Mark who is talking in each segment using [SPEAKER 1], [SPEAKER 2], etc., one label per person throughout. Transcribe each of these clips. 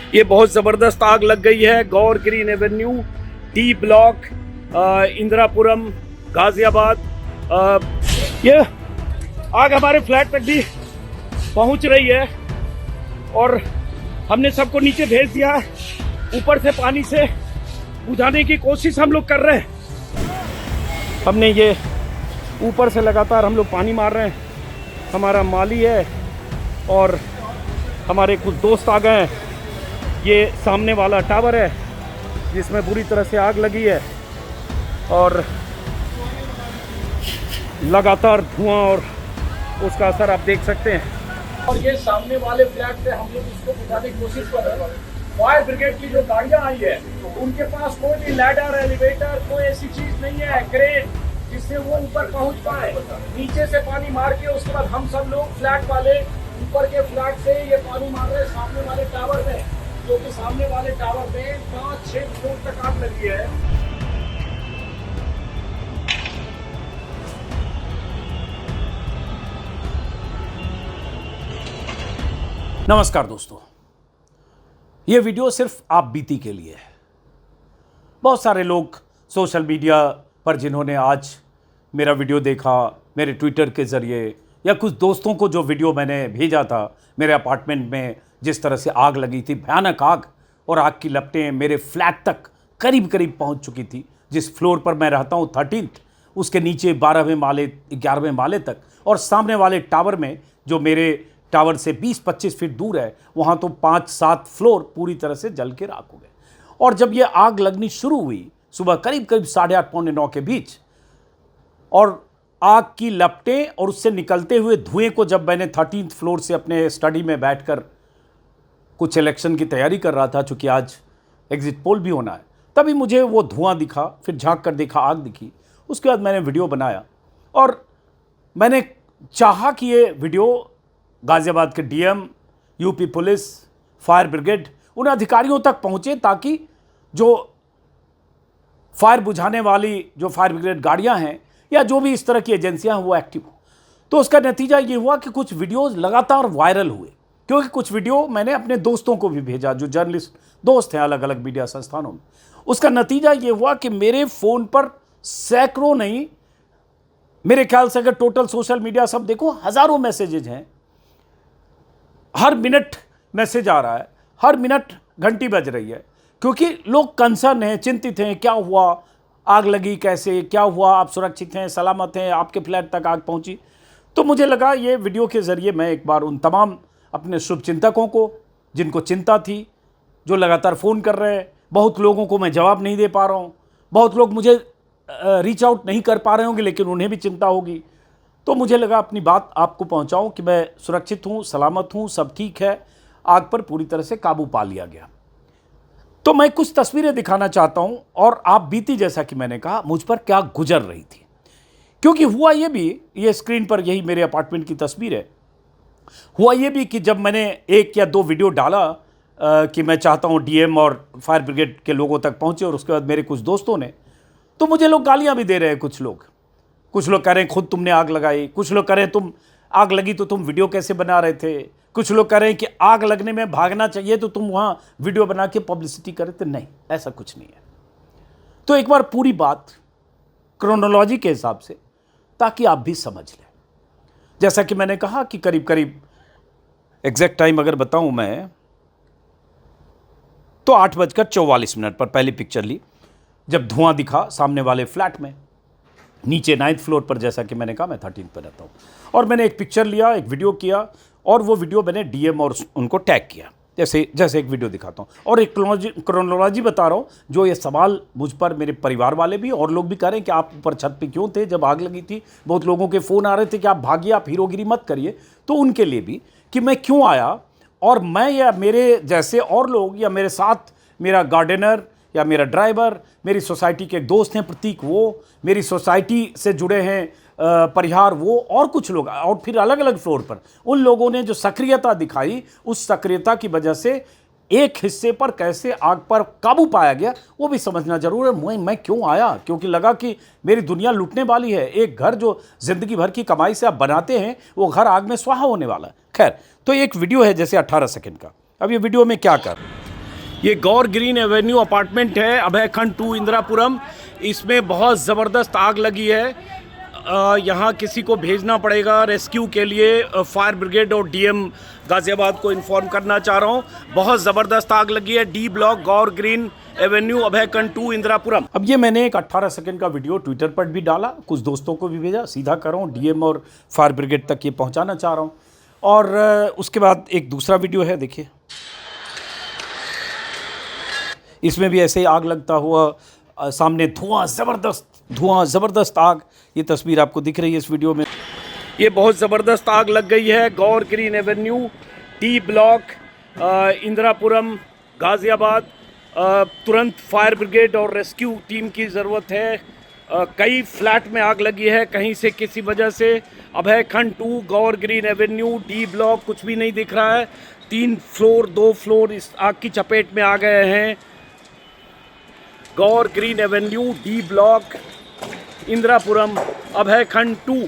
[SPEAKER 1] ये बहुत ज़बरदस्त आग लग गई है Gaur Green Avenue D block Indirapuram Ghaziabad. ये आग हमारे फ्लैट तक भी पहुंच रही है और हमने सबको नीचे भेज दिया है। ऊपर से पानी से बुझाने की कोशिश हम लोग कर रहे हैं। हमने ये ऊपर से लगातार हम लोग पानी मार रहे हैं। हमारा माली है और हमारे कुछ दोस्त आ गए हैं। ये सामने वाला टावर है जिसमें बुरी तरह से आग लगी है और लगातार धुआं और उसका असर आप देख सकते हैं। और ये सामने वाले फ्लैट से हम लोग इसको बुझाने की कोशिश कर रहे हैं। फायर ब्रिगेड की जो गाड़ियां आई है उनके पास कोई भी लैडर, एलिवेटर, कोई ऐसी चीज नहीं है, क्रेन जिससे वो ऊपर पहुंच पाए। नीचे से पानी मार के उसके बाद हम सब लोग फ्लैट वाले ऊपर के फ्लैट से ये पानी मार रहे हैं सामने वाले टावर में, जो कि सामने वाले टावर में 5-6 फ्लोर तक आग लगी है।
[SPEAKER 2] नमस्कार दोस्तों, ये वीडियो सिर्फ आप बीती के लिए है। बहुत सारे लोग सोशल मीडिया पर जिन्होंने आज मेरा वीडियो देखा, मेरे ट्विटर के ज़रिए या कुछ दोस्तों को जो वीडियो मैंने भेजा था मेरे अपार्टमेंट में जिस तरह से आग लगी थी, भयानक आग, और आग की लपटें मेरे फ्लैट तक करीब करीब पहुंच चुकी थी। जिस फ्लोर पर मैं रहता हूं 13th, उसके नीचे 12वें माले 11वें माले तक, और सामने वाले टावर में जो मेरे टावर से 20-25 फीट दूर है वहाँ तो 5-7 फ्लोर पूरी तरह से जल के राख हो गए। और जब ये आग लगनी शुरू हुई सुबह करीब करीब 8:30 पौने 9 के बीच, और आग की लपटें और उससे निकलते हुए धुएं को जब मैंने 13th फ्लोर से अपने स्टडी में बैठकर कुछ इलेक्शन की तैयारी कर रहा था, चूँकि आज एग्जिट पोल भी होना है, तभी मुझे वो धुआं दिखा। फिर झांक कर देखा, आग दिखी। उसके बाद मैंने वीडियो बनाया और मैंने चाहा कि ये वीडियो गाज़ियाबाद के DM, UP police, fire brigade, उन अधिकारियों तक पहुँचे ताकि जो फायर बुझाने वाली जो फायर ब्रिगेड गाड़ियाँ हैं या जो भी इस तरह की एजेंसियाँ हैं वो एक्टिव हो। तो उसका नतीजा ये हुआ कि कुछ वीडियोज़ लगातार वायरल हुए, क्योंकि कुछ वीडियो मैंने अपने दोस्तों को भी भेजा जो जर्नलिस्ट दोस्त हैं अलग अलग मीडिया संस्थानों में। उसका नतीजा ये हुआ कि मेरे फ़ोन पर सैकड़ों नहीं, मेरे ख्याल से अगर टोटल सोशल मीडिया सब देखो हज़ारों मैसेजेज हैं। हर मिनट मैसेज आ रहा है, हर मिनट घंटी बज रही है, क्योंकि लोग कंसर्न हैं, चिंतित हैं, क्या हुआ, आग लगी कैसे, क्या हुआ, आप सुरक्षित हैं, सलामत हैं, आपके फ्लैट तक आग पहुंची। तो मुझे लगा ये वीडियो के ज़रिए मैं एक बार उन तमाम अपने शुभचिंतकों को जिनको चिंता थी, जो लगातार फ़ोन कर रहे हैं, बहुत लोगों को मैं जवाब नहीं दे पा रहा हूँ, बहुत लोग मुझे रीच आउट नहीं कर पा रहे होंगे लेकिन उन्हें भी चिंता होगी, तो मुझे लगा अपनी बात आपको पहुँचाऊँ कि मैं सुरक्षित हूँ, सलामत हूँ, सब ठीक है, आग पर पूरी तरह से काबू पा लिया गया। तो मैं कुछ तस्वीरें दिखाना चाहता हूँ और आप बीती, जैसा कि मैंने कहा, मुझ पर क्या गुजर रही थी। क्योंकि हुआ ये भी, ये स्क्रीन पर यही मेरे अपार्टमेंट की तस्वीर है, हुआ ये भी कि जब मैंने 1 या 2 वीडियो डाला कि मैं चाहता हूँ डीएम और फायर ब्रिगेड के लोगों तक पहुँचे, और उसके बाद मेरे कुछ दोस्तों ने, तो मुझे लोग गालियाँ भी दे रहे हैं। कुछ लोग कह रहे हैं खुद तुमने आग लगाई, कुछ लोग कह रहे हैं तुम आग लगी तो तुम वीडियो कैसे बना रहे थे, कुछ लोग कह रहे हैं कि आग लगने में भागना चाहिए तो तुम वहाँ वीडियो बना के पब्लिसिटी कर रहे थे। नहीं, ऐसा कुछ नहीं है। तो एक बार पूरी बात क्रोनोलॉजी के हिसाब से, ताकि आप भी समझ लें। जैसा कि मैंने कहा कि करीब करीब एग्जैक्ट टाइम अगर बताऊं मैं तो 8:44 पर पहली पिक्चर ली, जब धुआं दिखा सामने वाले फ्लैट में नीचे 9th फ्लोर पर। जैसा कि मैंने कहा मैं 13th पर रहता हूँ, और मैंने एक पिक्चर लिया, एक वीडियो किया, और वो वीडियो मैंने डीएम और उनको टैग किया, जैसे एक वीडियो दिखाता हूँ और एक क्रोनोलॉजी बता रहा हूँ। जो ये सवाल मुझ पर मेरे परिवार वाले भी और लोग भी कह रहे हैं कि आप ऊपर छत पे क्यों थे जब आग लगी थी, बहुत लोगों के फ़ोन आ रहे थे कि आप भागिए, आप हीरोगिरी मत करिए, तो उनके लिए भी कि मैं क्यों आया, और मैं या मेरे जैसे और लोग या मेरे साथ मेरा गार्डनर या मेरा ड्राइवर, मेरी सोसाइटी के दोस्त हैं प्रतीक, वो मेरी सोसाइटी से जुड़े हैं परिहार, वो और कुछ लोग, और फिर अलग अलग फ्लोर पर उन लोगों ने जो सक्रियता दिखाई, उस सक्रियता की वजह से एक हिस्से पर कैसे आग पर काबू पाया गया वो भी समझना जरूर है। मैं क्यों आया, क्योंकि लगा कि मेरी दुनिया लूटने वाली है। एक घर जो जिंदगी भर की कमाई से आप बनाते हैं वो घर आग में स्वाहा होने वाला है। खैर, तो एक वीडियो है जैसे 18 सेकंड का। अब ये वीडियो में क्या कर,
[SPEAKER 1] ये गौर ग्रीन एवेन्यू अपार्टमेंट है, अभय खंड 2 इंदिरापुरम। इसमें बहुत ज़बरदस्त आग लगी है। यहाँ किसी को भेजना पड़ेगा रेस्क्यू के लिए। फायर ब्रिगेड और डीएम गाज़ियाबाद को इन्फॉर्म करना चाह रहा हूँ। बहुत ज़बरदस्त आग लगी है, डी ब्लॉक गौर ग्रीन एवेन्यू अभय खंड 2 इंदिरापुरम।
[SPEAKER 2] अब ये मैंने एक 18 सेकंड का वीडियो ट्विटर पर भी डाला, कुछ दोस्तों को भी भेजा, सीधा कर रहा हूँ डीएम और फायर ब्रिगेड तक ये पहुँचाना चाह रहा हूँ। और उसके बाद एक दूसरा वीडियो है, देखिए। इसमें भी ऐसे ही आग लगता हुआ, सामने धुआं, ज़बरदस्त आग। ये तस्वीर आपको दिख रही है इस वीडियो में।
[SPEAKER 1] ये बहुत ज़बरदस्त आग लग गई है Gaur Green Avenue D block Indirapuram Ghaziabad. तुरंत फायर ब्रिगेड और रेस्क्यू टीम की ज़रूरत है। कई फ्लैट में आग लगी है, कहीं से किसी वजह से। अभय खंड 2 गौर ग्रीन एवेन्यू डी ब्लॉक, कुछ भी नहीं दिख रहा है। 3 फ्लोर 2 फ्लोर इस आग की चपेट में आ गए हैं। Gaur Green Avenue D block Indirapuram Abhay Khand 2।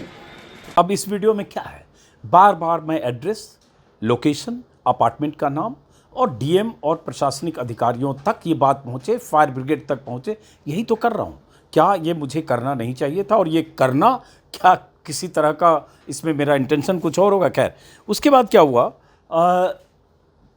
[SPEAKER 2] अब इस वीडियो में क्या है, बार बार मैं एड्रेस, लोकेशन, अपार्टमेंट का नाम और डीएम और प्रशासनिक अधिकारियों तक ये बात पहुँचे, फायर ब्रिगेड तक पहुँचे, यही तो कर रहा हूँ। क्या ये मुझे करना नहीं चाहिए था? और ये करना क्या किसी तरह का इसमें मेरा इंटेंशन कुछ और होगा? खैर, उसके बाद क्या हुआ,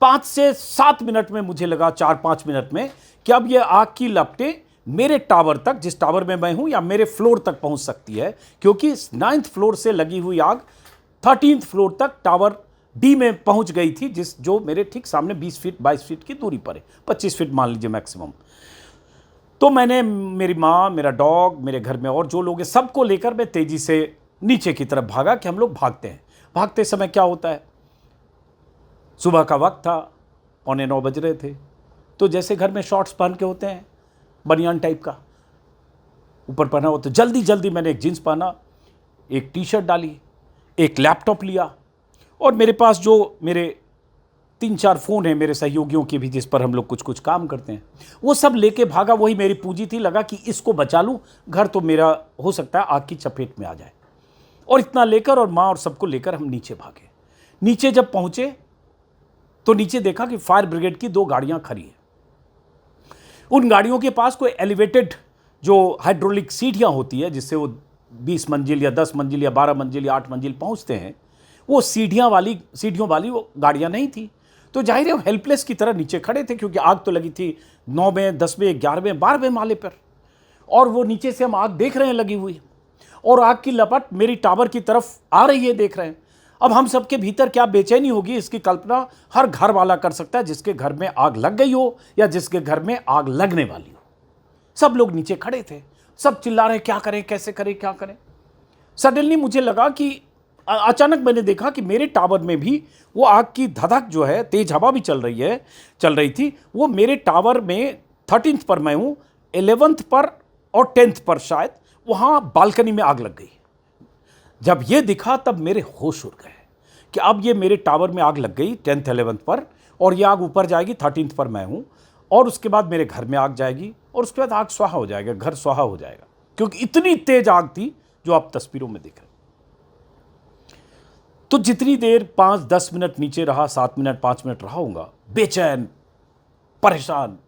[SPEAKER 2] 5 से 7 मिनट में मुझे लगा, 4-5 मिनट में, कि अब ये आग की लपटें मेरे टावर तक, जिस टावर में मैं हूं, या मेरे फ्लोर तक पहुंच सकती है। क्योंकि 9th फ्लोर से लगी हुई आग 13th फ्लोर तक टावर डी में पहुंच गई थी, जो मेरे ठीक सामने 20 फीट 22 फीट की दूरी पर है, 25 फीट मान लीजिए मैक्सिमम। तो मैंने, मेरी माँ, मेरा डॉग, मेरे घर में और जो लोग हैं, सबको लेकर मैं तेज़ी से नीचे की तरफ भागा कि हम लोग भागते हैं। भागते समय क्या होता है, सुबह का वक्त था, 8:45 बज रहे थे। तो जैसे घर में शॉर्ट्स पहन के होते हैं, बनियान टाइप का ऊपर पहना हो, तो जल्दी मैंने एक जीन्स पहना, एक टी शर्ट डाली, एक लैपटॉप लिया, और मेरे पास जो मेरे 3-4 फ़ोन हैं मेरे सहयोगियों के भी, जिस पर हम लोग कुछ काम करते हैं, वो सब लेके भागा। वही मेरी पूंजी थी। लगा कि इसको बचा लूँ, घर तो मेरा हो सकता है आग की चपेट में आ जाए। और इतना लेकर, और माँ और सबको लेकर हम नीचे भागे। नीचे जब पहुँचे तो नीचे देखा कि फायर ब्रिगेड की 2 गाड़ियाँ खड़ी हैं। उन गाड़ियों के पास कोई एलिवेटेड जो हाइड्रोलिक सीढ़ियाँ होती है, जिससे वो 20 मंजिल या 10 मंजिल या 12 मंजिल या 8 मंजिल पहुँचते हैं, वो सीढ़ियों वाली वो गाड़ियाँ नहीं थी। तो जाहिर है वो हेल्पलेस की तरह नीचे खड़े थे, क्योंकि आग तो लगी थी 9वें, 10वें, 11वें, 12वें माले पर। और वो नीचे से हम आग देख रहे हैं लगी हुई, और आग की लपट मेरी टावर की तरफ आ रही है, देख रहे हैं। अब हम सबके भीतर क्या बेचैनी होगी, इसकी कल्पना हर घर वाला कर सकता है, जिसके घर में आग लग गई हो या जिसके घर में आग लगने वाली हो। सब लोग नीचे खड़े थे, सब चिल्ला रहे, क्या करें, कैसे करें, क्या करें। सडनली मुझे लगा कि, अचानक मैंने देखा कि मेरे टावर में भी वो आग की धधक जो है, तेज हवा भी चल रही थी। वो मेरे टावर में 13th पर मैं हूँ, 11th पर और 10th पर शायद, वहाँ बालकनी में आग लग गई। जब ये दिखा तब मेरे होश उड़ गए कि अब ये मेरे टावर में आग लग गई 10th 11th पर, और ये आग ऊपर जाएगी, 13th पर मैं हूँ, और उसके बाद मेरे घर में आग जाएगी, और उसके बाद आग स्वाहा हो जाएगा, घर स्वाहा हो जाएगा। क्योंकि इतनी तेज आग थी जो आप तस्वीरों में देख रहे हैं। तो जितनी देर 5-10 मिनट नीचे रहा, 7 मिनट 5 मिनट रहा होगा, बेचैन, परेशान।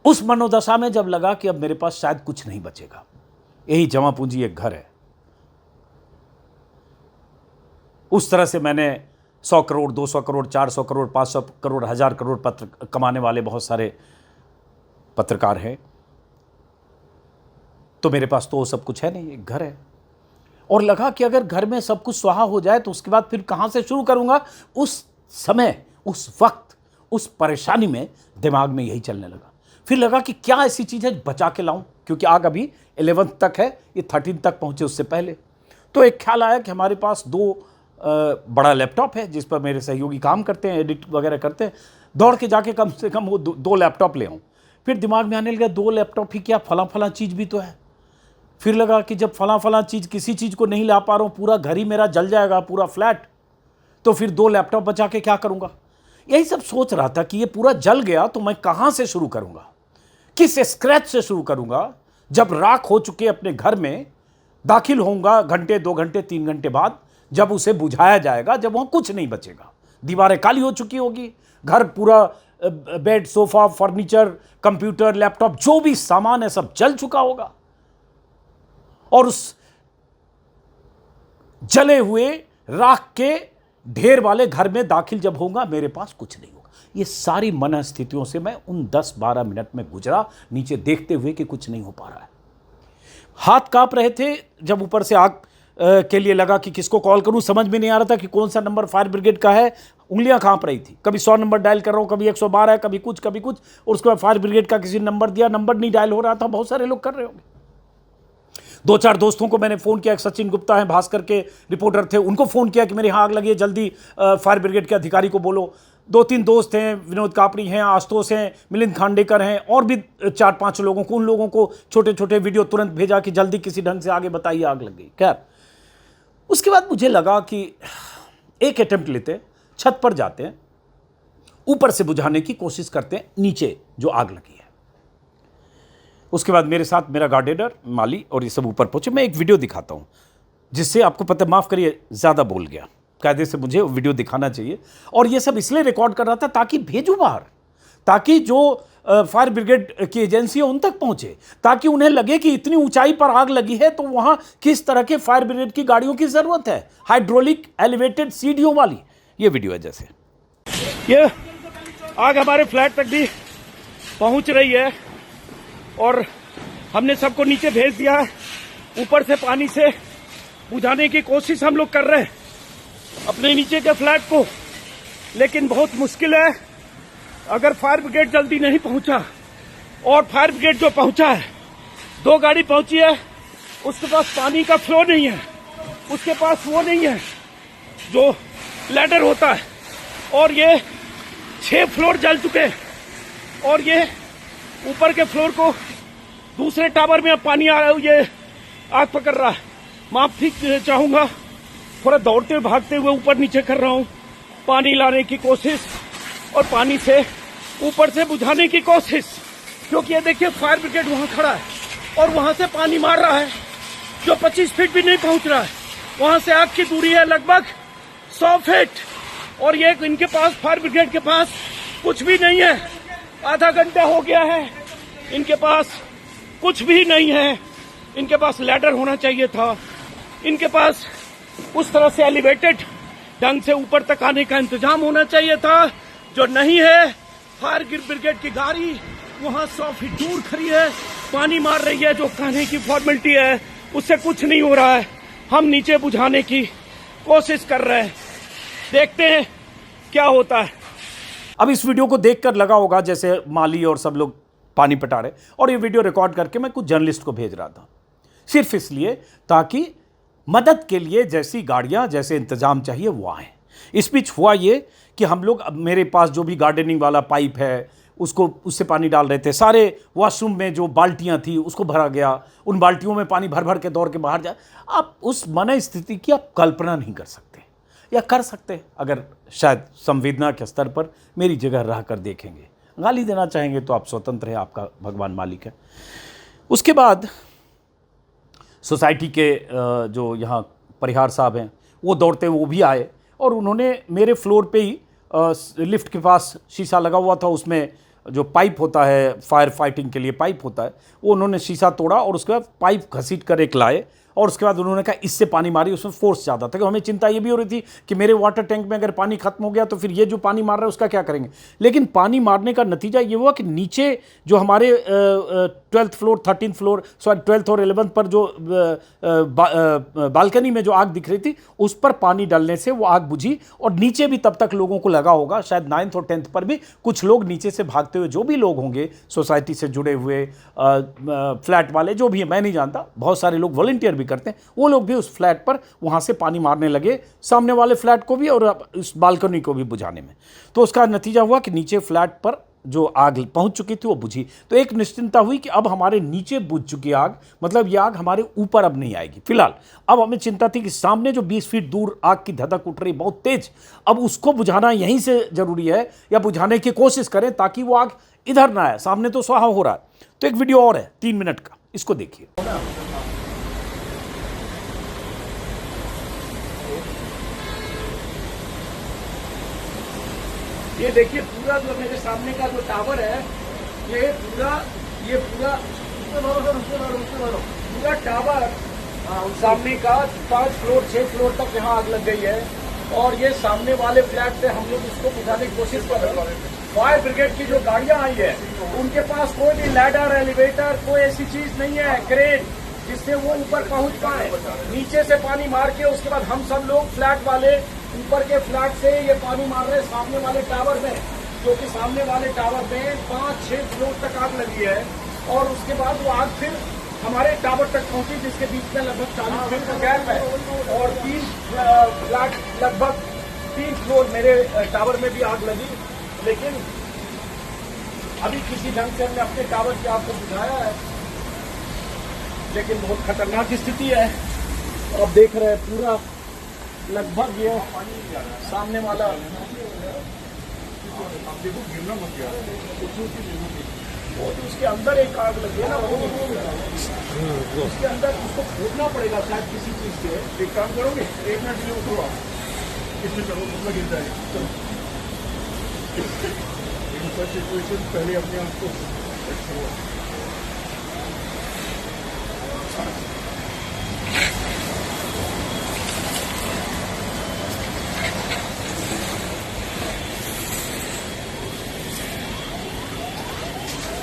[SPEAKER 2] उस मनोदशा में जब लगा कि अब मेरे पास शायद कुछ नहीं बचेगा, यही जमा पूंजी एक घर है, उस तरह से मैंने 100 करोड़, 200 करोड़, 400 करोड़, 500 करोड़, 1000 करोड़ पत्र कमाने वाले बहुत सारे पत्रकार हैं। तो मेरे पास तो वो सब कुछ है नहीं, एक घर है। और लगा कि अगर घर में सब कुछ स्वाहा हो जाए तो उसके बाद फिर कहाँ से शुरू करूँगा। उस समय, उस वक्त, उस परेशानी में दिमाग में यही चलने लगा। फिर लगा कि क्या ऐसी चीज़ है बचा के लाऊं, क्योंकि आग अभी 11th तक है, ये 13th तक पहुँचे उससे पहले। तो एक ख्याल आया कि हमारे पास 2 बड़ा लैपटॉप है जिस पर मेरे सहयोगी काम करते हैं, एडिट वगैरह करते हैं। दौड़ के जाके कम से कम वो 2 लैपटॉप ले आऊँ। फिर दिमाग में आने लगा 2 लैपटॉप ही क्या, फला चीज़ भी तो है। फिर लगा कि जब फला चीज़, किसी चीज़ को नहीं ला पा रहा हूँ, पूरा घर ही मेरा जल जाएगा, पूरा फ्लैट, तो फिर 2 लैपटॉप बचा के क्या करूँगा। यही सब सोच रहा था कि ये पूरा जल गया तो मैं कहाँ से शुरू करूँगा, किस स्क्रैच से शुरू करूँगा। जब राख हो चुके अपने घर में दाखिल होऊंगा घंटे, 2 घंटे, 3 घंटे बाद, जब उसे बुझाया जाएगा, जब वहाँ कुछ नहीं बचेगा, दीवारें काली हो चुकी होगी, घर पूरा bed, sofa, furniture, computer, laptop, जो भी सामान है सब जल चुका होगा। और उस जले हुए राख के ढेर वाले घर में दाखिल जब होगा, मेरे पास कुछ नहीं होगा। ये सारी मनस्थितियों से मैं उन 10-12 मिनट में गुजरा, नीचे देखते हुए कि कुछ नहीं हो पा रहा है। हाथ कांप रहे थे जब ऊपर से आग के लिए लगा कि किसको कॉल करूं, समझ में नहीं आ रहा था कि कौन सा नंबर फायर ब्रिगेड का है। उंगलियां कांप रही थी, कभी 100 नंबर डायल कर रहा हूं, कभी 112 है, कभी कुछ और उसके बाद फायर ब्रिगेड का किसी नंबर दिया, नंबर नहीं डायल हो रहा था। बहुत सारे लोग कर रहे होंगे। 2-4 दोस्तों को मैंने फ़ोन किया, एक सचिन गुप्ता हैं, भास्कर के रिपोर्टर थे, उनको फ़ोन किया कि मेरे यहाँ आग लगी है, जल्दी फायर ब्रिगेड के अधिकारी को बोलो। 2-3 दोस्त हैं, विनोद कापड़ी हैं, आशुतोष हैं, मिलिंद खांडेकर हैं, और भी 4-5 लोगों को, उन लोगों को छोटे छोटे वीडियो तुरंत भेजा कि जल्दी किसी ढंग से आगे बताइए, आग लग गई। खैर, उसके बाद मुझे लगा कि एक अटेम्प्ट लेते हैं, छत पर जाते हैं, ऊपर से बुझाने की कोशिश करते हैं नीचे जो आग लगी है। उसके बाद मेरे साथ मेरा गार्डेनर, माली और ये सब ऊपर पहुंचे। मैं एक वीडियो दिखाता हूं जिससे आपको पता, माफ़ करिए ज़्यादा बोल गया, कायदे से मुझे वीडियो दिखाना चाहिए। और ये सब इसलिए रिकॉर्ड कर रहा था ताकि भेजूं बाहर, ताकि जो फायर ब्रिगेड की एजेंसी है उन तक पहुंचे, ताकि उन्हें लगे कि इतनी ऊंचाई पर आग लगी है तो वहां किस तरह के फायर ब्रिगेड की गाड़ियों की ज़रूरत है, हाइड्रोलिक एलिवेटेड सीढ़ियों वाली। ये वीडियो है। जैसे
[SPEAKER 1] ये आग हमारे फ्लैट तक भी पहुंच रही है और हमने सबको नीचे भेज दिया है। ऊपर से पानी से बुझाने की कोशिश हम लोग कर रहे हैं अपने नीचे के फ्लैट को, लेकिन बहुत मुश्किल है। अगर फायर ब्रिगेड जल्दी नहीं पहुंचा, और फायर ब्रिगेड जो पहुंचा है, 2 गाड़ी पहुंची है, उसके पास पानी का फ्लो नहीं है, उसके पास वो नहीं है जो लैडर होता है, और ये 6 फ्लोर जल चुके हैं, और ये ऊपर के फ्लोर को दूसरे टावर में अब पानी आ रहा है, ये आग पकड़ रहा है। माफी चाहूंगा, थोड़ा दौड़ते भागते हुए ऊपर नीचे कर रहा हूं, पानी लाने की कोशिश और पानी से ऊपर से बुझाने की कोशिश, क्योंकि ये देखिए फायर ब्रिगेड वहां खड़ा है और वहां से पानी मार रहा है जो 25 फीट भी नहीं पहुंच रहा है। वहां से आग की दूरी है लगभग 100 फीट, और ये इनके पास, फायर ब्रिगेड के पास कुछ भी नहीं है। आधा घंटा हो गया है, इनके पास कुछ भी नहीं है। इनके पास लैडर होना चाहिए था, इनके पास उस तरह से एलिवेटेड ढंग से ऊपर तक आने का इंतजाम होना चाहिए था, जो नहीं है। फायर ब्रिगेड की गाड़ी वहां 100 फीट दूर खड़ी है, पानी मार रही है, जो कहने की फॉर्मेलिटी है उससे कुछ नहीं हो रहा है। हम नीचे बुझाने की कोशिश कर रहे हैं, देखते हैं क्या होता है।
[SPEAKER 2] अब इस वीडियो को देखकर लगा होगा जैसे माली और सब लोग पानी पटा रहे, और ये वीडियो रिकॉर्ड करके मैं कुछ जर्नलिस्ट को भेज रहा था, सिर्फ इसलिए ताकि मदद के लिए जैसी गाड़ियां, जैसे इंतजाम चाहिए वो आए। इस बीच हुआ ये कि हम लोग, मेरे पास जो भी गार्डनिंग वाला पाइप है उससे पानी डाल रहे थे। सारे वॉशरूम में जो बाल्टियां थी उसको भरा गया, उन बाल्टियों में पानी भर भर के दौड़ के बाहर जाए। आप उस मन स्थिति की आप कल्पना नहीं कर सकते, या कर सकते अगर शायद संवेदना के स्तर पर मेरी जगह रह कर देखेंगे। गाली देना चाहेंगे तो आप स्वतंत्र हैं, आपका भगवान मालिक है। उसके बाद सोसाइटी के जो यहाँ परिहार साहब हैं वो दौड़ते हुए वो भी आए, और उन्होंने मेरे फ्लोर पे ही लिफ्ट के पास शीशा लगा हुआ था, उसमें जो पाइप होता है फायर फाइटिंग के लिए पाइप होता है, वो उन्होंने शीशा तोड़ा और उसके बाद पाइप घसीट कर एक लाए, और उसके बाद उन्होंने कहा इससे पानी मारी। उसमें फोर्स ज़्यादा था, कि हमें चिंता ये भी हो रही थी कि मेरे वाटर टैंक में अगर पानी खत्म हो गया तो फिर ये जो पानी मार रहा है उसका क्या करेंगे। लेकिन पानी मारने का नतीजा ये हुआ कि नीचे जो हमारे 12th floor, 13th floor, sorry 12th और 11th पर जो बालकनी में जो आग दिख रही थी उस पर पानी डालने से वो आग बुझी, और नीचे भी तब तक लोगों को लगा होगा, शायद 9th और 10th पर भी कुछ लोग नीचे से भागते हुए, जो भी लोग होंगे सोसाइटी से जुड़े हुए, फ्लैट वाले जो भी है मैं नहीं जानता, बहुत सारे लोग वॉलंटियर भी करते हैं, वो लोग भी उस फ्लैट पर वहां से पानी मारने लगे, सामने वाले फ्लैट को भी और उस बालकनी को भी बुझाने में। तो उसका नतीजा हुआ कि नीचे फ्लैट पर जो आग पहुंच चुकी थी वो बुझी। तो एक निश्चिंतता हुई कि अब हमारे नीचे बुझ चुकी आग, मतलब ये आग हमारे ऊपर अब नहीं आएगी। फिलहाल अब हमें चिंता थी कि सामने जो 20 फीट दूर आग की धधक उठ रही बहुत तेज, अब उसको बुझाना यहीं से जरूरी है, या बुझाने की कोशिश करें ताकि वो आग इधर ना आए। सामने तो स्वाहा हो रहा है। तो एक वीडियो और है 3 मिनट का, इसको देखिए।
[SPEAKER 1] ये देखिए पूरा जो मेरे सामने का जो टावर है, ये पूरा टावर सामने का 5 फ्लोर 6 फ्लोर तक यहाँ आग लग गई है। और ये सामने वाले फ्लैट से हम लोग इसको बुझाने की कोशिश कर रहे हैं। फायर ब्रिगेड की जो गाड़ियां आई है, उनके पास कोई भी लैडर, एलिवेटर, कोई ऐसी चीज नहीं है, क्रेन, जिससे वो ऊपर पहुंच पाए। नीचे से पानी मार के उसके बाद हम सब लोग फ्लैट वाले ऊपर के फ्लैट से ये पानी मार रहे हैं सामने वाले टावर में, जो कि सामने वाले टावर में 5-6 फ्लोर तक आग लगी है। और उसके बाद वो आग फिर हमारे टावर तक पहुंची, जिसके बीच में लगभग 40 फीट का गैप है। और 3 फ्लैट, लगभग 3 फ्लोर मेरे टावर में भी आग लगी। लेकिन अभी किसी ढंग से हमने अपने टावर की आग को बुझाया है, लेकिन बहुत खतरनाक स्थिति है। आप देख रहे हैं पूरा लगभग ये सामने वाला, उसके अंदर एक आग लगी है ना, उसके अंदर उसको खोदना पड़ेगा शायद किसी चीज से। एक काम करोगे, 1 मिनट में उठो आप, इसमें चलो उसमें गिर जाएगा। सिचुएशन पहले अपने आप को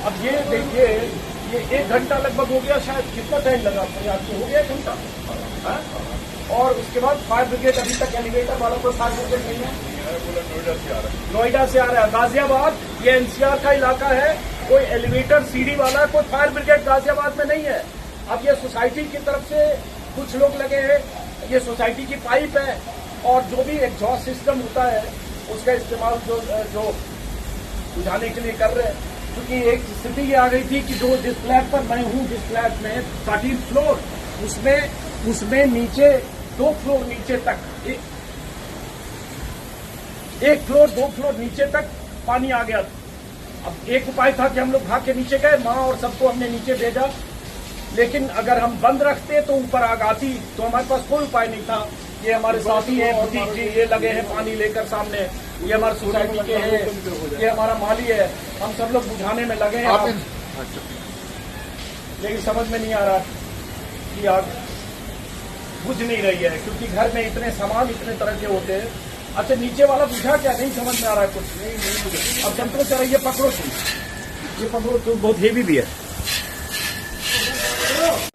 [SPEAKER 1] अब ये देखिए, ये 1 घंटा लगभग हो गया शायद। कितना टाइम लगा अपने आपको? हो गया 1 घंटा। और उसके बाद फायर ब्रिगेड अभी तक एलिवेटर वाला कोई फायर ब्रिगेड नहीं है। नोएडा से आ रहा है, गाजियाबाद, ये एनसीआर का इलाका है। कोई एलिवेटर सीढ़ी वाला कोई फायर ब्रिगेड गाजियाबाद में नहीं है। अब ये सोसाइटी की तरफ से कुछ लोग लगे हैं, ये सोसाइटी की पाइप है। और जो भी एग्जॉस्ट सिस्टम होता है उसका इस्तेमाल जो बुझाने के लिए कर रहे हैं। क्योंकि एक स्थिति ये आ गई थी कि जो जिस फ्लैट पर मैं हूँ, जिस फ्लैट में 13 फ्लोर, उसमें नीचे 2 फ्लोर नीचे तक, 1 फ्लोर 2 फ्लोर नीचे तक पानी आ गया। अब एक उपाय था कि हम लोग भाग के नीचे गए, माँ और सबको हमने नीचे भेजा। लेकिन अगर हम बंद रखते तो ऊपर आग आती, तो हमारे पास कोई उपाय नहीं था। ये हमारे साथी हैं, बुटीक जी, ये लगे हैं पानी लेकर सामने, ये हमारे सोसाइटी के हैं, ये हमारा माली है। हम सब लोग बुझाने में लगे हैं, लेकिन समझ में नहीं आ रहा कि आग बुझ नहीं रही है, क्योंकि घर में इतने सामान इतने तरह के होते हैं। अच्छा, नीचे वाला बुझा क्या? नहीं समझ में आ रहा है कुछ। नहीं। अब टेम्परेचर है, ये पकड़ो तो बहुत हेवी भी है।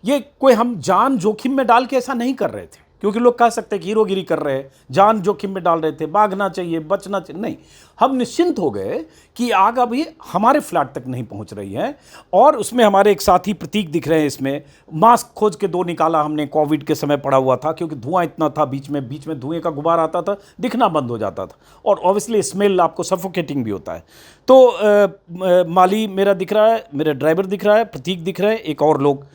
[SPEAKER 2] ये कोई हम जान जोखिम में डाल के ऐसा नहीं कर रहे थे, क्योंकि लोग कह सकते हैं कि हीरोगिरी कर रहे हैं, जान जोखिम में डाल रहे थे, भागना चाहिए, बचना चाहिए। नहीं, हम निश्चिंत हो गए कि आग अभी हमारे फ्लैट तक नहीं पहुंच रही है। और उसमें हमारे एक साथी प्रतीक दिख रहे हैं। इसमें मास्क खोज के 2 निकाला हमने, कोविड के समय पड़ा हुआ था, क्योंकि धुआं इतना था, बीच में धुएं का गुबार आता था, दिखना बंद हो जाता था, और ऑब्वियसली स्मेल आपको सफोकेटिंग भी होता है। तो माली मेरा दिख रहा है, मेरा ड्राइवर दिख रहा है, प्रतीक दिख रहे हैं, एक और लोग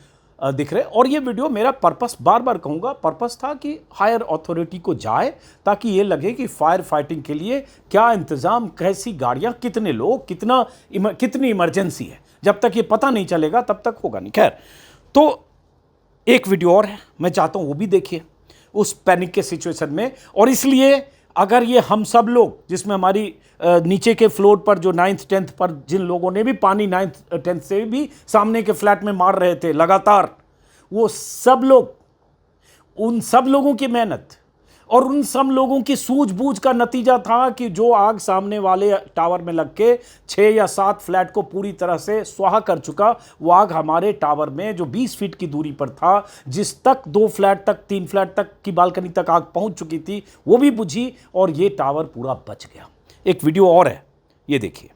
[SPEAKER 2] दिख रहे। और ये वीडियो, मेरा पर्पस, बार बार कहूँगा, पर्पस था कि हायर अथॉरिटी को जाए, ताकि ये लगे कि फायर फाइटिंग के लिए क्या इंतज़ाम, कैसी गाड़ियाँ, कितने लोग, कितनी इमरजेंसी है। जब तक ये पता नहीं चलेगा तब तक होगा नहीं। खैर, तो एक वीडियो और है, मैं चाहता हूँ वो भी देखिए उस पैनिक के सिचुएशन में। और इसलिए अगर ये हम सब लोग, जिसमें हमारी नीचे के फ्लोर पर जो 9th 10th पर जिन लोगों ने भी पानी 9th 10th से भी सामने के फ्लैट में मार रहे थे लगातार, वो सब लोग, उन सब लोगों की मेहनत और उन सब लोगों की सूझबूझ का नतीजा था कि जो आग सामने वाले टावर में लग के 6 या 7 फ्लैट को पूरी तरह से स्वाहा कर चुका, वो आग हमारे टावर में जो 20 फीट की दूरी पर था, जिस तक 2 फ्लैट तक, 3 फ्लैट तक की बालकनी तक आग पहुंच चुकी थी, वो भी बुझी और ये टावर पूरा बच गया। एक वीडियो और है, ये देखिए।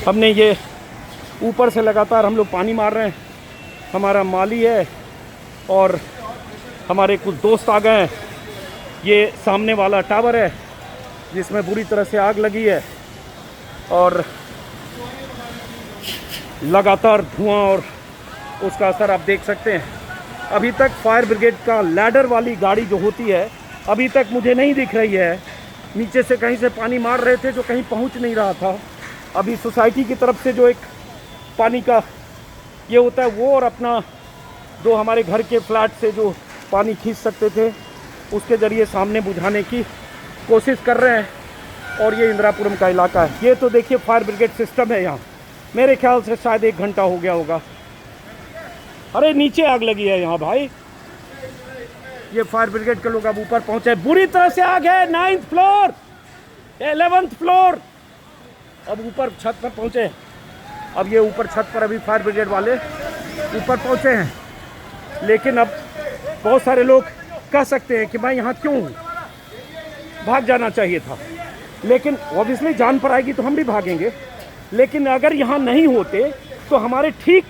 [SPEAKER 1] हमने ये ऊपर से लगातार हम लोग पानी मार रहे हैं, हमारा माली है और हमारे कुछ दोस्त आ गए हैं। ये सामने वाला टावर है जिसमें बुरी तरह से आग लगी है और लगातार धुआं और उसका असर आप देख सकते हैं। अभी तक फायर ब्रिगेड का लैडर वाली गाड़ी जो होती है, अभी तक मुझे नहीं दिख रही है। नीचे से कहीं से पानी मार रहे थे जो कहीं पहुंच नहीं रहा था। अभी सोसाइटी की तरफ से जो एक पानी का ये होता है वो, और अपना जो हमारे घर के फ्लैट से जो पानी खींच सकते थे उसके ज़रिए सामने बुझाने की कोशिश कर रहे हैं। और ये इंदिरापुरम का इलाका है। ये तो देखिए फायर ब्रिगेड सिस्टम है यहाँ, मेरे ख्याल से शायद 1 घंटा हो गया होगा। अरे नीचे आग लगी है यहाँ भाई। ये फायर ब्रिगेड के लोग अब ऊपर पहुंचे, बुरी तरह से आग है 9th फ्लोर 11th फ्लोर। अब ऊपर छत पर पहुंचे। अब ये ऊपर छत पर अभी फायर ब्रिगेड वाले ऊपर पहुंचे हैं, लेकिन अब बहुत सारे लोग कह सकते हैं कि मैं यहाँ क्यों हूँ, भाग जाना चाहिए था। लेकिन ऑब्वियसली जान पर आएगी तो हम भी भागेंगे। लेकिन अगर यहाँ नहीं होते तो हमारे ठीक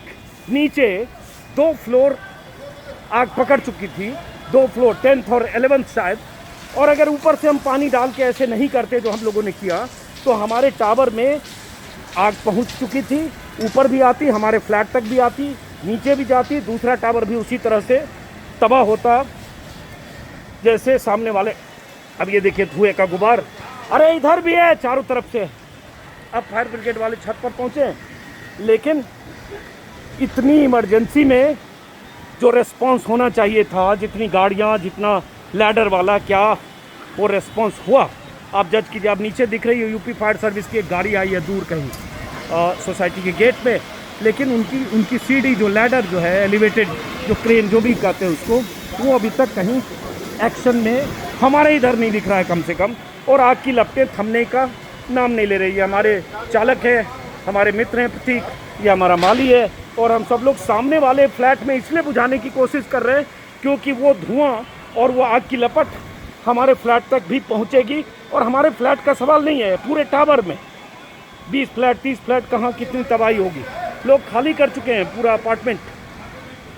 [SPEAKER 1] नीचे 2 फ्लोर आग पकड़ चुकी थी, 2 फ्लोर 10th और 11th शायद। और अगर ऊपर से हम पानी डाल के ऐसे नहीं करते जो हम लोगों ने किया तो हमारे टावर में आग पहुंच चुकी थी, ऊपर भी आती, हमारे फ्लैट तक भी आती, नीचे भी जाती, दूसरा टावर भी उसी तरह से तबाह होता जैसे सामने वाले। अब ये देखिए धुएं का गुबार, अरे इधर भी है चारों तरफ से। अब फायर ब्रिगेड वाले छत पर पहुंचे, लेकिन इतनी इमरजेंसी में जो रिस्पांस होना चाहिए था, जितनी गाड़ियां, जितना लैडर वाला, क्या वो रिस्पांस हुआ आप जज कीजिए। आप नीचे दिख रही है यूपी फायर सर्विस की एक गाड़ी आई है दूर कहीं सोसाइटी के गेट पे, लेकिन उनकी सीढ़ी जो लैडर जो है, एलिवेटेड जो क्रेन जो भी कहते हैं उसको, वो अभी तक कहीं एक्शन में हमारे इधर नहीं दिख रहा है कम से कम। और आग की लपटें थमने का नाम नहीं ले रही है। हमारे चालक है, हमारे मित्र हैं प्रतीक, ये हमारा माली है, और हम सब लोग सामने वाले फ्लैट में इसलिए बुझाने की कोशिश कर रहे हैं क्योंकि वो धुआं और वो आग की लपट हमारे फ्लैट तक भी पहुंचेगी। और हमारे फ्लैट का सवाल नहीं है, पूरे टावर में 20 फ्लैट 30 फ्लैट कहाँ कितनी तबाही होगी। लोग खाली कर चुके हैं पूरा अपार्टमेंट।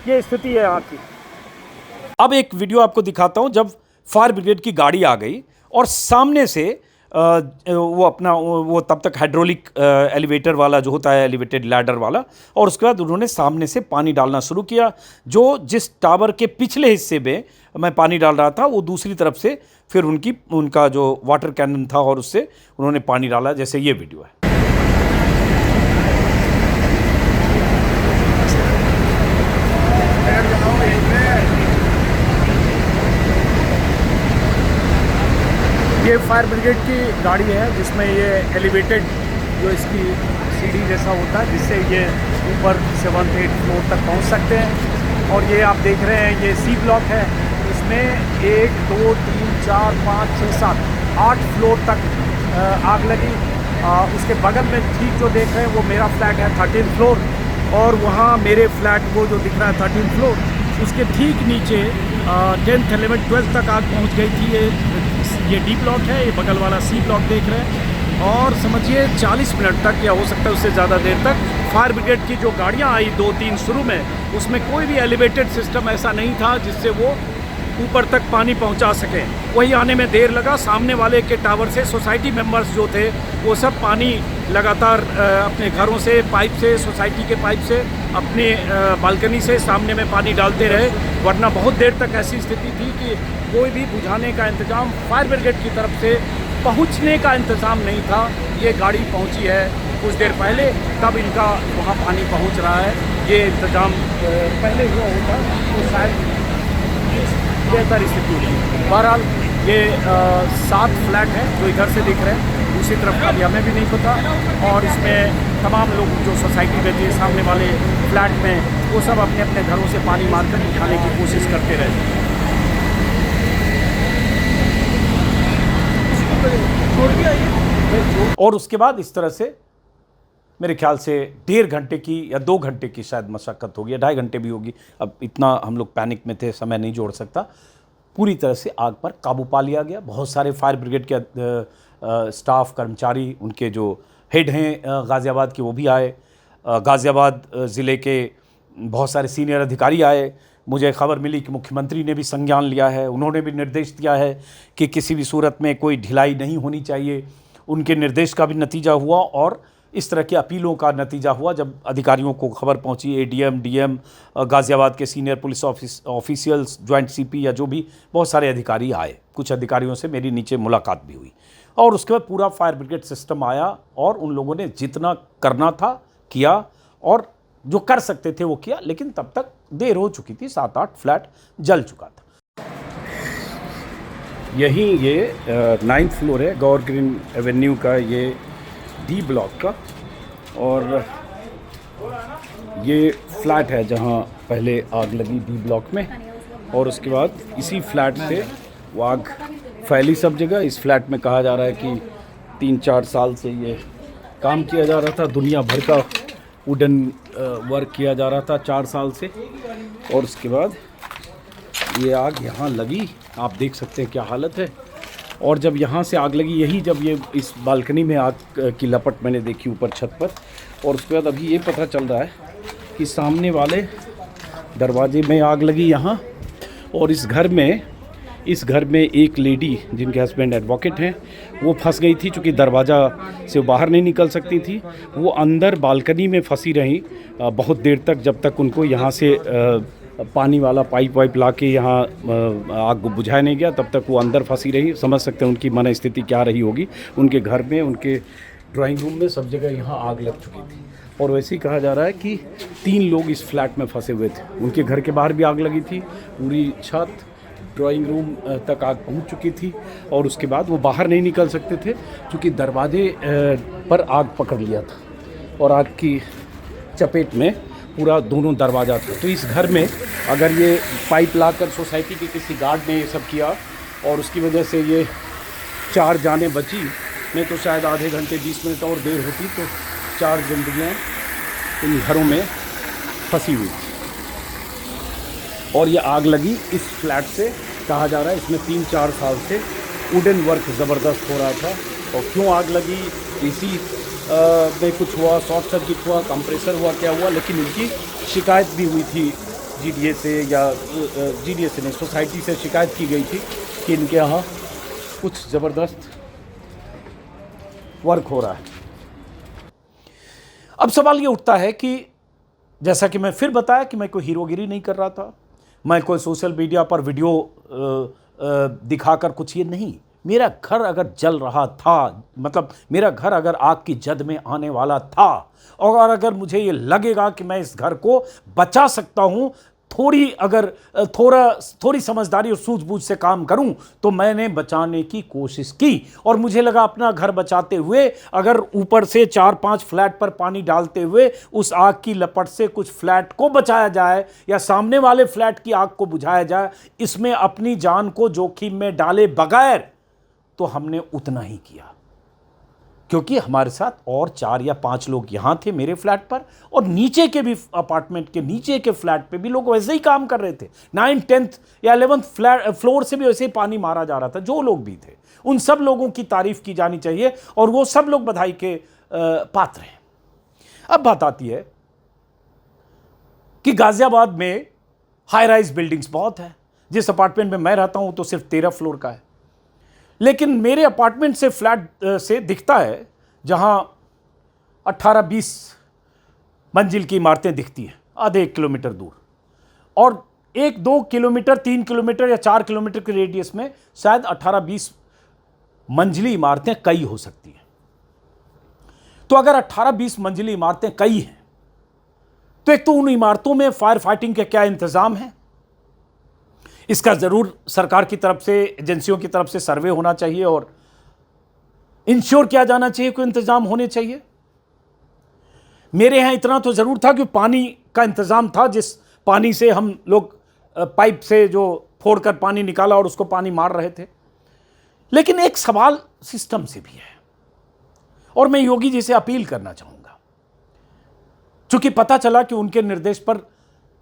[SPEAKER 1] ये स्थिति है आग की।
[SPEAKER 2] अब एक वीडियो आपको दिखाता हूं जब फायर ब्रिगेड की गाड़ी आ गई और सामने से वो तब तक हाइड्रोलिक एलिवेटर वाला जो होता है, एलिवेटेड लैडर वाला, और उसके बाद उन्होंने सामने से पानी डालना शुरू किया। जो जिस टावर के पिछले हिस्से में मैं पानी डाल रहा था वो दूसरी तरफ से फिर उनका जो वाटर कैनन था और उससे उन्होंने पानी डाला, जैसे ये वीडियो है।
[SPEAKER 1] ये फायर ब्रिगेड की गाड़ी है जिसमें ये एलिवेटेड जो इसकी सीढ़ी जैसा होता है, जिससे ये ऊपर 7th 8th फ्लोर तक पहुंच सकते हैं। और ये आप देख रहे हैं ये सी ब्लॉक है, इसमें 1 2 3 4 5 6 7 8 फ्लोर तक आग लगी। उसके बगल में ठीक जो देख रहे हैं वो मेरा फ्लैट है 13th फ्लोर, और वहाँ मेरे फ्लैट वो जो दिख रहा है 13th फ्लोर, उसके ठीक नीचे 10th 11th 12th तक आग पहुँच गई थी। ये डी ब्लॉक है, ये बगल वाला सी ब्लॉक देख रहे हैं। और समझिए 40 मिनट तक या हो सकता है उससे ज़्यादा देर तक फायर ब्रिगेड की जो गाड़ियाँ आई 2-3 शुरू में, उसमें कोई भी एलिवेटेड सिस्टम ऐसा नहीं था जिससे वो ऊपर तक पानी पहुंचा सके। वही आने में देर लगा। सामने वाले के टावर से सोसाइटी मेंबर्स जो थे वो सब पानी लगातार अपने घरों से, पाइप से, सोसाइटी के पाइप से, अपने बालकनी से सामने में पानी डालते रहे, वरना बहुत देर तक ऐसी स्थिति थी कि कोई भी बुझाने का इंतज़ाम फायर ब्रिगेड की तरफ से पहुंचने का इंतज़ाम नहीं था। ये गाड़ी पहुंची है कुछ देर पहले, तब इनका वहाँ पानी पहुंच रहा है। ये इंतज़ाम पहले हुआ होता तो शायद बेहतर स्थिति होगी। बहरहाल ये 7 फ्लैट हैं जो इधर से दिख रहे हैं, दूसरी तरफ का हमें भी नहीं पता। और इसमें तमाम लोग जो सोसाइटी में थे सामने वाले फ्लैट में, वो सब अपने अपने घरों से पानी मारकर उठाने की कोशिश करते रहे।
[SPEAKER 2] और उसके बाद इस तरह से मेरे ख्याल से 1.5 घंटे की या 2 घंटे की शायद मशक्क़त होगी, या 2.5 घंटे भी होगी। अब इतना हम लोग पैनिक में थे, समय नहीं जोड़ सकता। पूरी तरह से आग पर काबू पा लिया गया। बहुत सारे फायर ब्रिगेड के स्टाफ, कर्मचारी, उनके जो हेड हैं गाज़ियाबाद के, वो भी आए। गाज़ियाबाद ज़िले के बहुत सारे सीनियर अधिकारी आए। मुझे खबर मिली कि मुख्यमंत्री ने भी संज्ञान लिया है, उन्होंने भी निर्देश दिया है कि किसी भी सूरत में कोई ढिलाई नहीं होनी चाहिए। उनके निर्देश का भी नतीजा हुआ और इस तरह की अपीलों का नतीजा हुआ जब अधिकारियों को खबर पहुंची। एडीएम, डीएम, गाज़ियाबाद के senior police officials, joint CP या जो भी बहुत सारे अधिकारी आए। कुछ अधिकारियों से मेरी नीचे मुलाकात भी हुई और उसके बाद पूरा फायर ब्रिगेड सिस्टम आया और उन लोगों ने जितना करना था किया और जो कर सकते थे वो किया। लेकिन तब तक देर हो चुकी थी, 7-8 फ्लैट जल चुका था।
[SPEAKER 1] यहीं ये 9th फ्लोर है गौर ग्रीन एवेन्यू का, ये डी ब्लॉक का। और ये फ्लैट है जहाँ पहले आग लगी डी ब्लॉक में, और उसके बाद इसी फ्लैट से वो आग फैली सब जगह। इस फ्लैट में कहा जा रहा है कि 3-4 साल से ये काम किया जा रहा था, दुनिया भर का वुडन वर्क किया जा रहा था 4 साल से। और उसके बाद ये आग यहाँ लगी, आप देख सकते हैं क्या हालत है। और जब यहाँ से आग लगी, यही जब ये इस बालकनी में आग की लपट मैंने देखी ऊपर छत पर। और उसके बाद अभी ये पता चल रहा है कि सामने वाले दरवाजे में आग लगी यहाँ। और इस घर में एक लेडी जिनके हस्बैंड एडवोकेट हैं, वो फंस गई थी, चूँकि दरवाज़ा से वो बाहर नहीं निकल सकती थी। वो अंदर बालकनी में फंसी रहीं बहुत देर तक, जब तक उनको यहाँ से पानी वाला पाइप वाइप ला के यहाँ आग बुझाया नहीं गया, तब तक वो अंदर फंसी रही। समझ सकते हैं उनकी मन स्थिति क्या रही होगी। उनके घर में, उनके ड्राइंग रूम में, सब जगह यहाँ आग लग चुकी थी। और वैसे ही कहा जा रहा है कि 3 लोग इस फ्लैट में फंसे हुए थे। उनके घर के बाहर भी आग लगी थी, पूरी छत ड्राइंग रूम तक आग पहुंच चुकी थी। और उसके बाद वो बाहर नहीं निकल सकते थे, क्योंकि दरवाजे पर आग पकड़ लिया था और आग की चपेट में पूरा दोनों दरवाज़ा था। तो इस घर में अगर ये पाइप लाकर सोसाइटी के किसी गार्ड ने ये सब किया और उसकी वजह से ये 4 जानें बची, नहीं तो शायद आधे घंटे 20 मिनट और देर होती तो 4 जिंदगियाँ इन घरों में फंसी हुई थी। और ये आग लगी इस फ्लैट से, कहा जा रहा है इसमें 3-4 साल से वुडन वर्क ज़बरदस्त हो रहा था। और क्यों आग लगी, इसी में कुछ हुआ, शॉर्ट सर्किट हुआ, कंप्रेसर हुआ, क्या हुआ, लेकिन इनकी शिकायत भी हुई थी जीडीए से, या जीडीए से नहीं, सोसाइटी से शिकायत की गई थी कि इनके यहाँ कुछ ज़बरदस्त वर्क हो रहा है।
[SPEAKER 2] अब सवाल ये उठता है कि जैसा कि मैं फिर बताया कि मैं कोई हीरोगिरी नहीं कर रहा था, मैं कोई सोशल मीडिया पर वीडियो दिखाकर कुछ ये नहीं। मेरा घर अगर जल रहा था, मतलब मेरा घर अगर आग की जद में आने वाला था, और अगर मुझे ये लगेगा कि मैं इस घर को बचा सकता हूँ, थोड़ी समझदारी और सूझबूझ से काम करूं, तो मैंने बचाने की कोशिश की। और मुझे लगा अपना घर बचाते हुए अगर ऊपर से 4-5 फ्लैट पर पानी डालते हुए उस आग की लपट से कुछ फ्लैट को बचाया जाए या सामने वाले फ्लैट की आग को बुझाया जाए, इसमें अपनी जान को जोखिम में डाले बगैर, तो हमने उतना ही किया। क्योंकि हमारे साथ और 4 या 5 लोग यहाँ थे मेरे फ्लैट पर, और नीचे के भी अपार्टमेंट के नीचे के फ्लैट पे भी लोग वैसे ही काम कर रहे थे। 9th 10th या 11th फ्लोर से भी वैसे ही पानी मारा जा रहा था। जो लोग भी थे, उन सब लोगों की तारीफ की जानी चाहिए, और वो सब लोग बधाई के पात्र हैं। अब बात आती है कि गाजियाबाद में हाई राइज बिल्डिंग्स बहुत है। जिस अपार्टमेंट में मैं रहता हूं तो सिर्फ 13 फ्लोर का है, लेकिन मेरे अपार्टमेंट से फ्लैट से दिखता है जहां 18-20 मंजिल की इमारतें दिखती हैं आधे 1 किलोमीटर दूर, और 1-2 किलोमीटर, 3 किलोमीटर या 4 किलोमीटर के रेडियस में शायद 18-20 मंजिली इमारतें कई हो सकती हैं। तो अगर 18-20 मंजिली इमारतें कई हैं, तो एक तो उन इमारतों में फायर फाइटिंग के क्या इंतजाम है, इसका जरूर सरकार की तरफ से, एजेंसियों की तरफ से सर्वे होना चाहिए और इंश्योर किया जाना चाहिए, कोई इंतजाम होने चाहिए। मेरे यहां इतना तो जरूर था कि पानी का इंतजाम था, जिस पानी से हम लोग पाइप से जो फोड़कर पानी निकाला और उसको पानी मार रहे थे। लेकिन एक सवाल सिस्टम से भी है, और मैं योगी जी से अपील करना चाहूंगा। चूंकि पता चला कि उनके निर्देश पर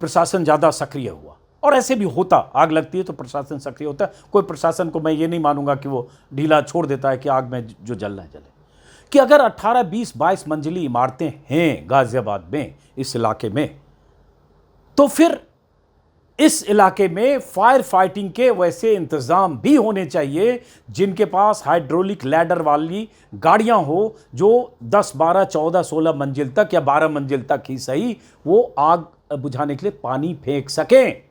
[SPEAKER 2] प्रशासन ज्यादा सक्रिय हुआ, और ऐसे भी होता, आग लगती है तो प्रशासन सक्रिय होता है। कोई प्रशासन को मैं ये नहीं मानूंगा कि वो ढीला छोड़ देता है कि आग में जो जलना है जले। कि अगर 18, 20, 22 मंजिली इमारतें हैं गाजियाबाद में, इस इलाके में, तो फिर इस इलाके में फायर फाइटिंग के वैसे इंतजाम भी होने चाहिए जिनके पास हाइड्रोलिक लैडर वाली गाड़ियां हो, जो 10, 12, 14, 16 मंजिल तक या 12 मंजिल तक ही सही वो आग बुझाने के लिए पानी फेंक सकें,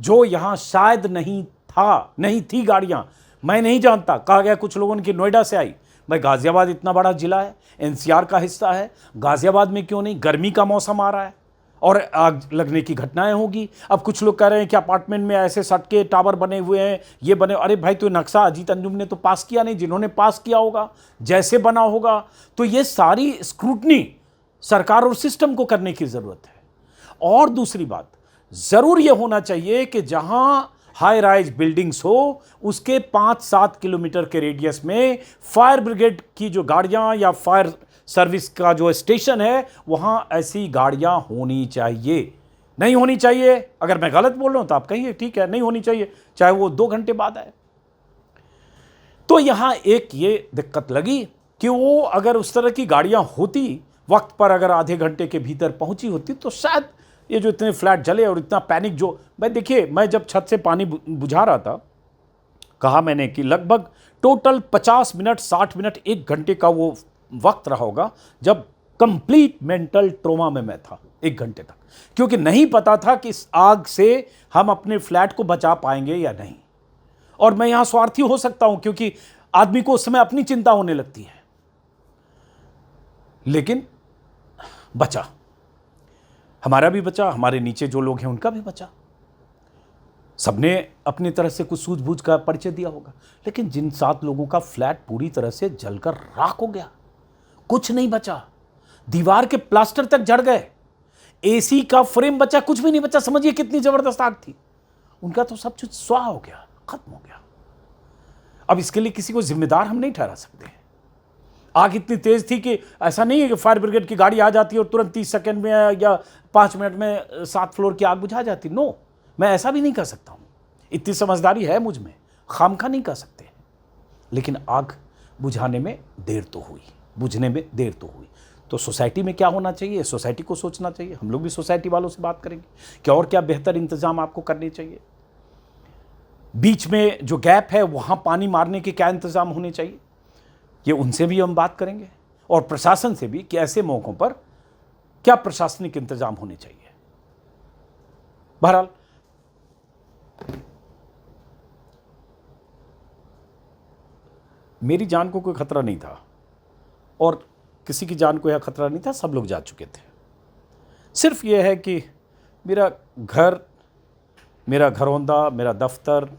[SPEAKER 2] जो यहां शायद नहीं थी गाड़ियां। मैं नहीं जानता, कहा गया कुछ लोगों की नोएडा से आई। भाई गाजियाबाद इतना बड़ा जिला है, एनसीआर का हिस्सा है, गाजियाबाद में क्यों नहीं? गर्मी का मौसम आ रहा है, और आग लगने की घटनाएं होगी। अब कुछ लोग कह रहे हैं कि अपार्टमेंट में ऐसे सट के टावर बने हुए हैं, ये बने। अरे भाई, तो नक्शा अजीत अंजुम ने तो पास किया नहीं, जिन्होंने पास किया होगा, जैसे बना होगा। तो ये सारी स्क्रूटनी सरकार और सिस्टम को करने की जरूरत है। और दूसरी बात, जरूर यह होना चाहिए कि जहां हाई राइज बिल्डिंग्स हो, उसके 5-7 किलोमीटर के रेडियस में फायर ब्रिगेड की जो गाड़ियां या फायर सर्विस का जो स्टेशन है, वहां ऐसी गाड़ियां होनी चाहिए। नहीं होनी चाहिए, अगर मैं गलत बोल रहा हूं तो आप कहिए, ठीक है, नहीं होनी चाहिए, चाहे वो 2 घंटे बाद आए। तो यहां एक ये दिक्कत लगी कि वो अगर उस तरह की गाड़ियां होती, वक्त पर अगर आधे घंटे के भीतर पहुंची होती, तो शायद ये जो इतने फ्लैट जले और इतना पैनिक जो भाई देखिए, मैं जब छत से पानी बुझा रहा था, कहा मैंने कि लगभग टोटल 50 मिनट, 60 मिनट, 1 घंटे का वो वक्त रहा होगा जब कंप्लीट मेंटल ट्रोमा में मैं था, 1 घंटे तक, क्योंकि नहीं पता था कि इस आग से हम अपने फ्लैट को बचा पाएंगे या नहीं। और मैं यहां स्वार्थी हो सकता हूं, क्योंकि आदमी को उस समय अपनी चिंता होने लगती है, लेकिन बचा, हमारा भी बचा, हमारे नीचे जो लोग हैं उनका भी बचा। सबने अपनी तरह से कुछ सूझबूझ का परिचय दिया होगा। लेकिन जिन 7 लोगों का फ्लैट पूरी तरह से जलकर राख हो गया, कुछ नहीं बचा, दीवार के प्लास्टर तक जड़ गए, एसी का फ्रेम बचा, कुछ भी नहीं बचा। समझिए कितनी जबरदस्त आग थी। उनका तो सब कुछ स्वाह हो गया, खत्म हो गया। अब इसके लिए किसी को जिम्मेदार हम नहीं ठहरा सकते। आग इतनी तेज थी कि ऐसा नहीं है कि फायर ब्रिगेड की गाड़ी आ जाती है और तुरंत 30 सेकंड में या 5 मिनट में 7 फ्लोर की आग बुझा जाती। नो, मैं ऐसा भी नहीं कर सकता हूं। इतनी समझदारी है मुझ में, खामखा नहीं कर सकते। लेकिन आग बुझाने में देर तो हुई, बुझने में देर तो हुई। तो सोसाइटी में क्या होना चाहिए, सोसाइटी को सोचना चाहिए। हम लोग भी सोसाइटी वालों से बात करेंगे कि और क्या बेहतर इंतजाम आपको करने चाहिए। बीच में जो गैप है, वहां पानी मारने के क्या इंतजाम होने चाहिए, ये उनसे भी हम बात करेंगे। और प्रशासन से भी कि ऐसे मौकों पर क्या प्रशासनिक इंतजाम होने चाहिए। बहरहाल, मेरी जान को कोई खतरा नहीं था और किसी की जान को यह खतरा नहीं था, सब लोग जा चुके थे। सिर्फ यह है कि मेरा घर, मेरा घरौंदा, मेरा दफ्तर,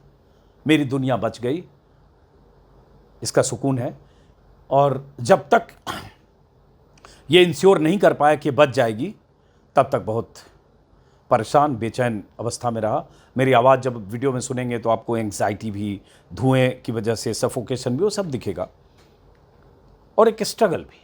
[SPEAKER 2] मेरी दुनिया बच गई, इसका सुकून है। और जब तक ये इंश्योर नहीं कर पाया कि बच जाएगी, तब तक बहुत परेशान, बेचैन अवस्था में रहा। मेरी आवाज़ जब वीडियो में सुनेंगे तो आपको एंग्जाइटी भी, धुएं की वजह से सफोकेशन भी, वो सब दिखेगा, और एक स्ट्रगल भी।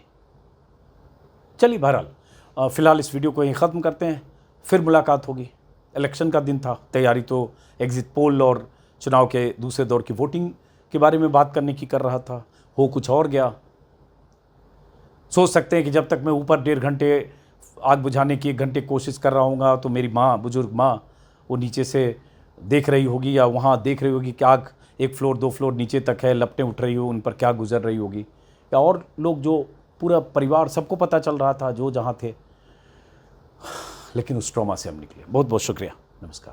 [SPEAKER 2] चलिए, बहरहाल फ़िलहाल इस वीडियो को यहीं ख़त्म करते हैं, फिर मुलाकात होगी। इलेक्शन का दिन था, तैयारी तो एग्ज़िट पोल और चुनाव के दूसरे दौर की वोटिंग के बारे में बात करने की कर रहा था, हो कुछ और गया। सोच सकते हैं कि जब तक मैं ऊपर 1.5 घंटे आग बुझाने की 1 घंटे कोशिश कर रहा हूँगा, तो मेरी माँ, बुजुर्ग माँ, वो नीचे से देख रही होगी या वहाँ देख रही होगी कि आग 1 फ्लोर 2 फ्लोर नीचे तक है, लपटें उठ रही हो, उन पर क्या गुजर रही होगी। या और लोग, जो पूरा परिवार, सबको पता चल रहा था, जो जहाँ थे। लेकिन उस ट्रॉमा से हम निकले। बहुत बहुत शुक्रिया, नमस्कार।